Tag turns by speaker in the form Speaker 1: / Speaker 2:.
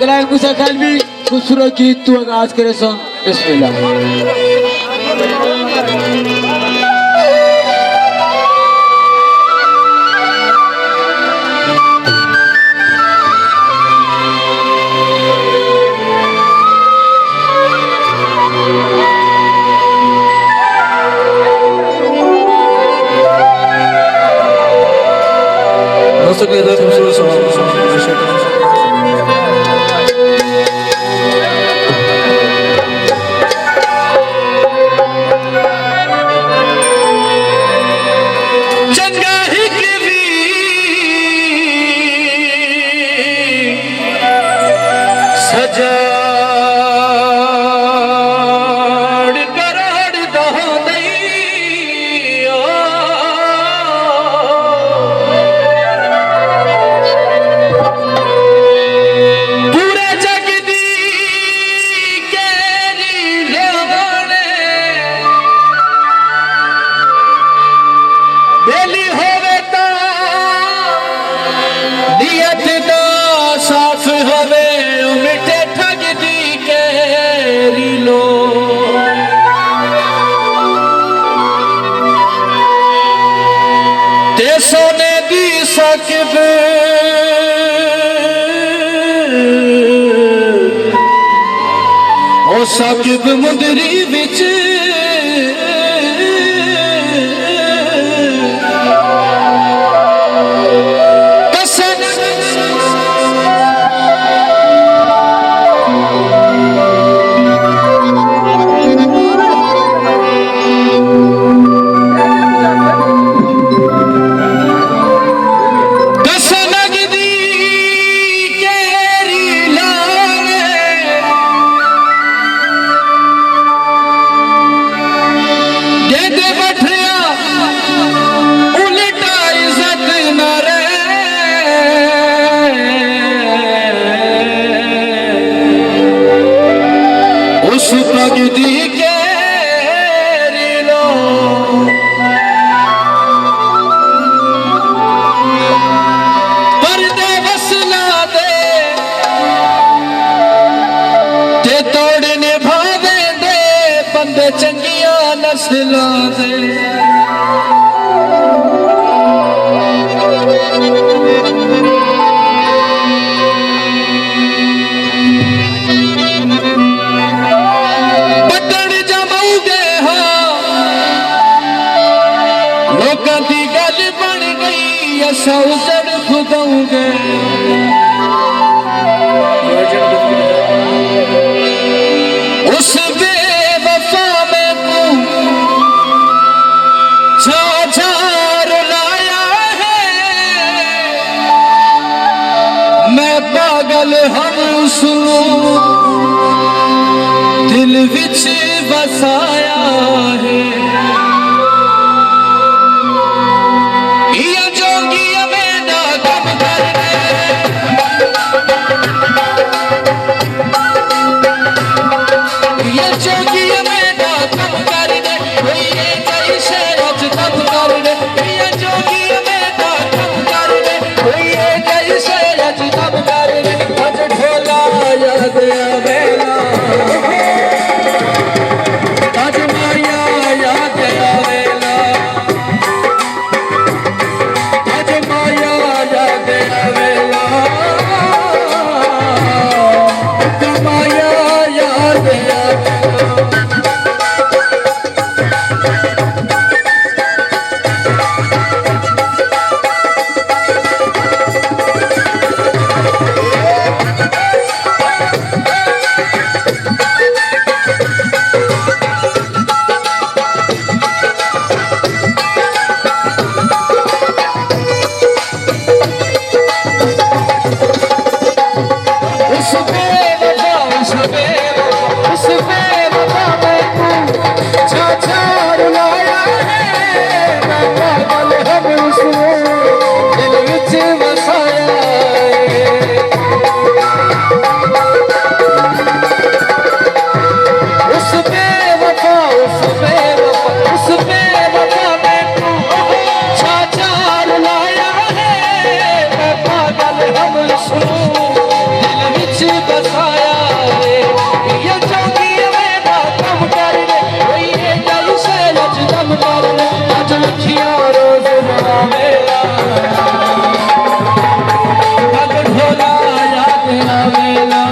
Speaker 1: कलाक मुसा खालवी खूबसूरत गीत तू आगाज करे सो बिस्मिल्लाह।
Speaker 2: सोने दी साकिब ओ साकिब मुंदरी विच चंगिया नस्लों से बदड़ जमाओगे हो लोगों की गल बन गई असा उजड़ खुदाओगे उस पागल हम सुनो दिल विच बसाया है ये जोगी मेरा गम करने ये जोगी मेरा गम करने ये कैसे रोज गम करने ये जोगी मेरा गम करने ये कैसे रोज गम करने याद आवेला आज माया याद आवेला आज माया याद आवेला माया याद दिल विच मेला